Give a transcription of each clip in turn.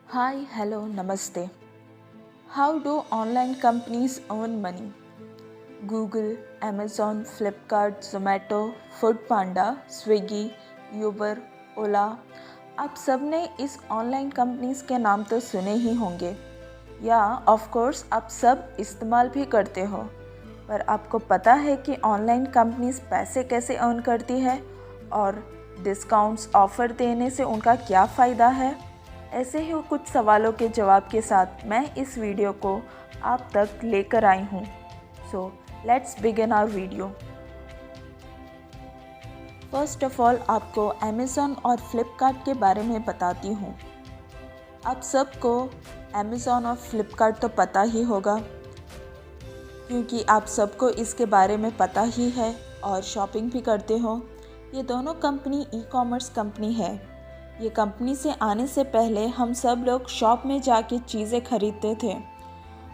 Hi, hello, namaste. How do online companies earn money? Google, Amazon, Flipkart, Zomato, Foodpanda, Swiggy, Uber, Ola, आप सब ने इस online companies के नाम तो सुने ही होंगे या ऑफ कोर्स आप सब इस्तेमाल भी करते हो। पर आपको पता है कि ऑनलाइन कंपनीज पैसे कैसे अर्न करती है और डिस्काउंट्स ऑफ़र देने से उनका क्या फ़ायदा है? ऐसे ही कुछ सवालों के जवाब के साथ मैं इस वीडियो को आप तक लेकर आई हूँ। So let's begin our video. First of all आपको अमेज़ॉन और फ्लिपकार्ट के बारे में बताती हूँ। आप सबको अमेज़ॉन और फ्लिपकार्ट तो पता ही होगा क्योंकि आप सबको इसके बारे में पता ही है और शॉपिंग भी करते हो। ये दोनों कंपनी ई कॉमर्स कंपनी है। ये कंपनी से आने से पहले हम सब लोग शॉप में जाके चीज़ें खरीदते थे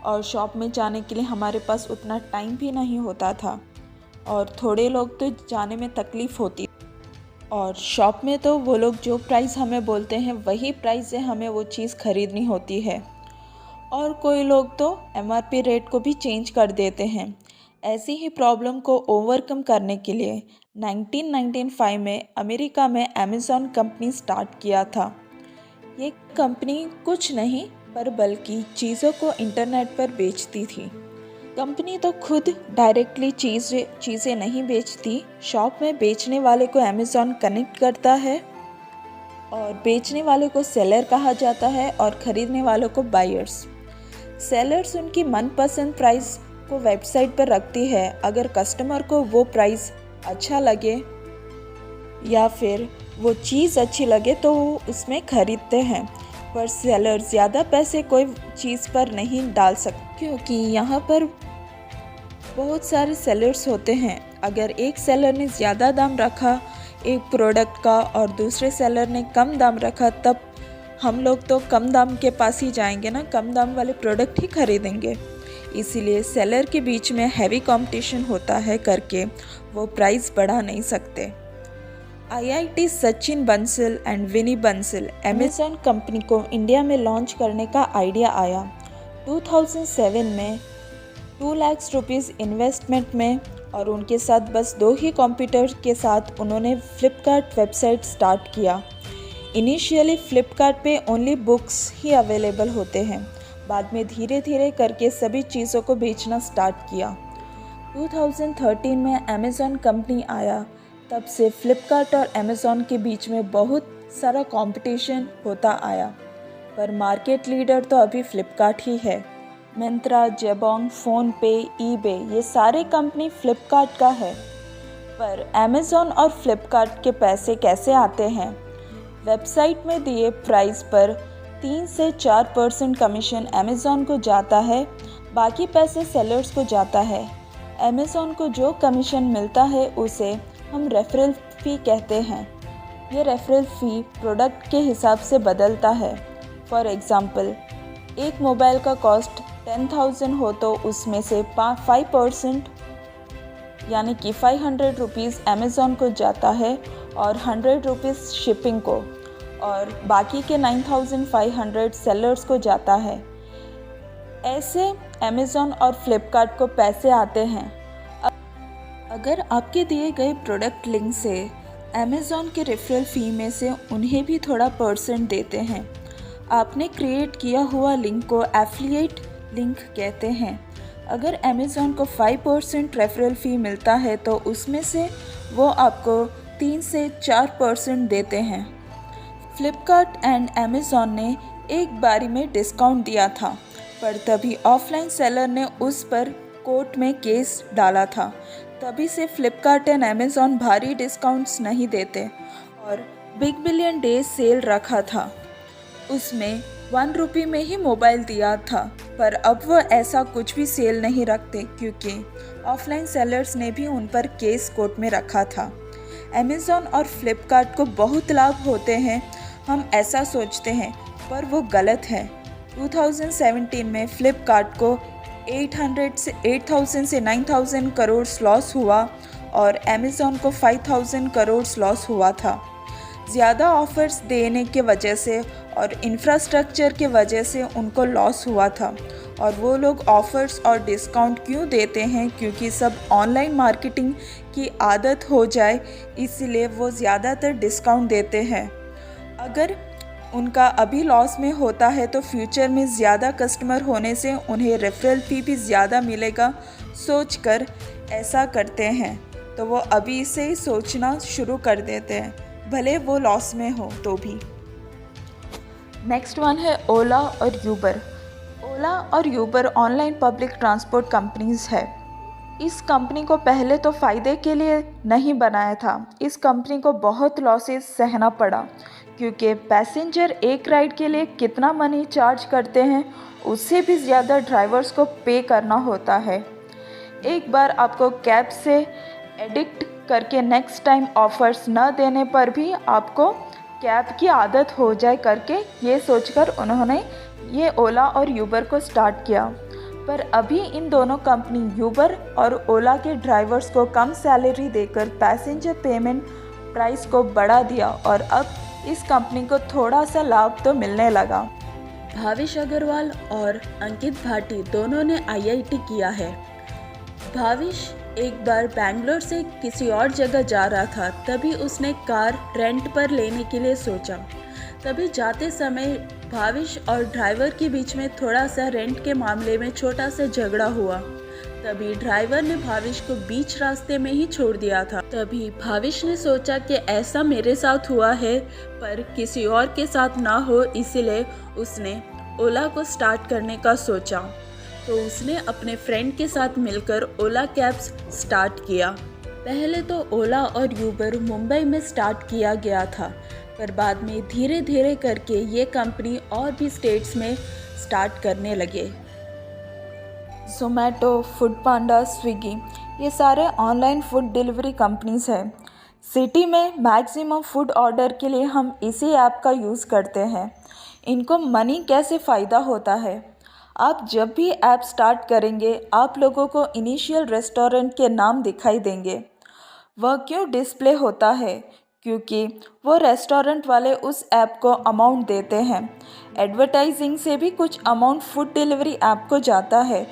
और शॉप में जाने के लिए हमारे पास उतना टाइम भी नहीं होता था और थोड़े लोग तो जाने में तकलीफ़ होती और शॉप में तो वो लोग जो प्राइस हमें बोलते हैं वही प्राइस से हमें वो चीज़ खरीदनी होती है और कोई लोग तो एमआरपी रेट को भी चेंज कर देते हैं। ऐसी ही प्रॉब्लम को ओवरकम करने के लिए 1995 में अमेरिका में अमेज़ॉन कंपनी स्टार्ट किया था। ये कंपनी कुछ नहीं पर बल्कि चीज़ों को इंटरनेट पर बेचती थी। कंपनी तो खुद डायरेक्टली चीज़ें नहीं बेचती, शॉप में बेचने वाले को अमेज़ॉन कनेक्ट करता है और बेचने वाले को सेलर कहा जाता है और ख़रीदने वालों को बायर्स। सेलर्स उनकी मनपसंद प्राइस को वेबसाइट पर रखती है। अगर कस्टमर को वो प्राइस अच्छा लगे या फिर वो चीज़ अच्छी लगे तो वो उसमें ख़रीदते हैं, पर सेलर ज़्यादा पैसे कोई चीज़ पर नहीं डाल सकते क्योंकि यहाँ पर बहुत सारे सेलर्स होते हैं। अगर एक सेलर ने ज़्यादा दाम रखा एक प्रोडक्ट का और दूसरे सेलर ने कम दाम रखा, तब हम लोग तो कम दाम के पास ही जाएंगे ना, कम दाम वाले प्रोडक्ट ही खरीदेंगे। इसीलिए सेलर के बीच में हैवी कंपटीशन होता है करके वो प्राइस बढ़ा नहीं सकते। IIT Sachin Bansal and Binny Bansal Amazon company को इंडिया में लॉन्च करने का आइडिया आया 2007 में 2 लाख रुपीज़ इन्वेस्टमेंट में और उनके साथ बस 2 ही कंप्यूटर के साथ उन्होंने फ्लिपकार्ट वेबसाइट स्टार्ट किया। इनिशियली फ्लिपकार्ट पे ओनली बुक्स ही अवेलेबल होते हैं, बाद में धीरे धीरे करके सभी चीज़ों को बेचना स्टार्ट किया। 2013 में अमेज़ॉन कंपनी आया, तब से फ्लिपकार्ट और अमेज़ॉन के बीच में बहुत सारा कंपटीशन होता आया, पर मार्केट लीडर तो अभी फ्लिपकार्ट ही है। मिंत्रा, जेबोंग, फ़ोनपे, ईबे ये सारे कंपनी फ्लिपकार्ट का है। पर अमेज़ॉन और फ्लिपकार्ट के पैसे कैसे आते हैं? वेबसाइट में दिए प्राइस पर 3 से 4% कमीशन अमेज़ॉन को जाता है, बाकी पैसे सेलर्स को जाता है। अमेज़ॉन को जो कमीशन मिलता है उसे हम रेफरल फ़ी कहते हैं। ये रेफरल फ़ी प्रोडक्ट के हिसाब से बदलता है। फॉर एग्ज़ाम्पल, एक मोबाइल का कॉस्ट 10,000 हो तो उसमें से 5% यानी कि 500 रुपीज़ अमेज़ॉन को जाता है और 100 रुपीज़ शिपिंग को और बाकी के 9,500 सेलर्स को जाता है। ऐसे अमेज़ॉन और फ्लिपकार्ट को पैसे आते हैं। अगर आपके दिए गए प्रोडक्ट लिंक से अमेज़ॉन के रेफरल फ़ी में से उन्हें भी थोड़ा % देते हैं। आपने क्रिएट किया हुआ लिंक को एफिलिएट लिंक कहते हैं। अगर अमेज़ॉन को 5% रेफरल फ़ी मिलता है तो उसमें से वो आपको 3 से 4% देते हैं। फ्लिपकार्ट एंड अमेज़ॉन ने एक बारी में डिस्काउंट दिया था, पर तभी ऑफलाइन सेलर ने उस पर कोर्ट में केस डाला था। तभी से फ्लिपकार्ट एंड अमेज़ॉन भारी डिस्काउंट्स नहीं देते और बिग बिलियन डे सेल रखा था, उसमें 1 रुपये में ही मोबाइल दिया था। पर अब वो ऐसा कुछ भी सेल नहीं रखते क्योंकि ऑफलाइन सेलर्स ने भी उन पर केस कोर्ट में रखा था। अमेज़ॉन और फ्लिपकार्ट को बहुत लाभ होते हैं, हम ऐसा सोचते हैं, पर वो गलत है। 2017 में फ्लिपकार्ट को 8,000 से 9,000 करोड़ लॉस हुआ और अमेज़ॉन को 5,000 करोड़ लॉस हुआ था। ज़्यादा ऑफ़र्स देने के वजह से और इंफ्रास्ट्रक्चर के वजह से उनको लॉस हुआ था। और वो लोग ऑफ़र्स और डिस्काउंट क्यों देते हैं? क्योंकि सब ऑनलाइन मार्केटिंग की आदत हो जाए, इसलिए वो ज़्यादातर डिस्काउंट देते हैं। अगर उनका अभी लॉस में होता है तो फ्यूचर में ज़्यादा कस्टमर होने से उन्हें रेफरल फ़ी भी ज़्यादा मिलेगा सोचकर ऐसा करते हैं। तो वो अभी से ही सोचना शुरू कर देते हैं, भले वो लॉस में हो तो भी। नेक्स्ट वन है ओला और यूबर। ओला और Uber online public transport companies है। इस कंपनी को पहले तो फ़ायदे के लिए नहीं बनाया था। इस कंपनी को बहुत लॉसेस सहना पड़ा, क्योंकि पैसेंजर एक राइड के लिए कितना मनी चार्ज करते हैं उससे भी ज़्यादा ड्राइवर्स को पे करना होता है। एक बार आपको कैब से एडिक्ट करके नेक्स्ट टाइम ऑफ़र्स न देने पर भी आपको कैब की आदत हो जाए करके ये सोचकर उन्होंने ये ओला और यूबर को स्टार्ट किया। पर अभी इन दोनों कंपनी यूबर और ओला के ड्राइवर्स को कम सैलरी देकर पैसेंजर पेमेंट प्राइस को बढ़ा दिया और अब इस कंपनी को थोड़ा सा लाभ तो मिलने लगा। भाविश अग्रवाल और अंकित भाटी दोनों ने IIT किया है। भाविश एक बार बैंगलोर से किसी और जगह जा रहा था, तभी उसने कार रेंट पर लेने के लिए सोचा। तभी जाते समय भाविश और ड्राइवर के बीच में थोड़ा सा रेंट के मामले में छोटा सा झगड़ा हुआ। तभी ड्राइवर ने भाविश को बीच रास्ते में ही छोड़ दिया था। तभी भाविश ने सोचा कि ऐसा मेरे साथ हुआ है पर किसी और के साथ ना हो, इसलिए उसने ओला को स्टार्ट करने का सोचा। तो उसने अपने फ्रेंड के साथ मिलकर ओला कैब्स स्टार्ट किया। पहले तो ओला और यूबर मुंबई में स्टार्ट किया गया था, पर बाद में धीरे धीरे करके ये कंपनी और भी स्टेट्स में स्टार्ट करने लगे। ज़ोमैटो, फूड पांडा, स्विगी, ये सारे ऑनलाइन फूड डिलीवरी कंपनीज़ हैं। सिटी में मैक्सिमम फूड ऑर्डर के लिए हम इसी ऐप का यूज़ करते हैं। इनको मनी कैसे फ़ायदा होता है? आप जब भी ऐप स्टार्ट करेंगे आप लोगों को इनिशियल रेस्टोरेंट के नाम दिखाई देंगे। वह क्यों डिस्प्ले होता है? क्योंकि वो रेस्टोरेंट वाले उस ऐप को अमाउंट देते हैं। एडवर्टाइजिंग से भी कुछ अमाउंट फूड डिलीवरी ऐप को जाता है।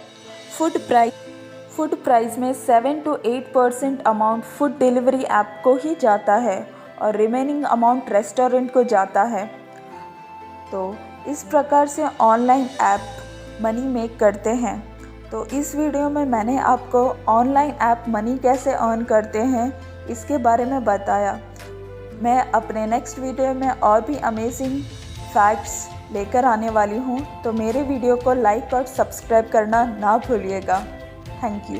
फूड प्राइस में 7 to 8% amount food delivery app को ही जाता है और रिमेनिंग अमाउंट रेस्टोरेंट को जाता है। तो इस प्रकार से ऑनलाइन ऐप मनी मेक करते हैं। तो इस वीडियो में मैंने आपको ऑनलाइन ऐप मनी कैसे अर्न करते हैं इसके बारे में बताया। मैं अपने नेक्स्ट वीडियो में और भी अमेजिंग फैक्ट्स लेकर आने वाली हूँ, तो मेरे वीडियो को लाइक और सब्सक्राइब करना ना भूलिएगा। Thank you.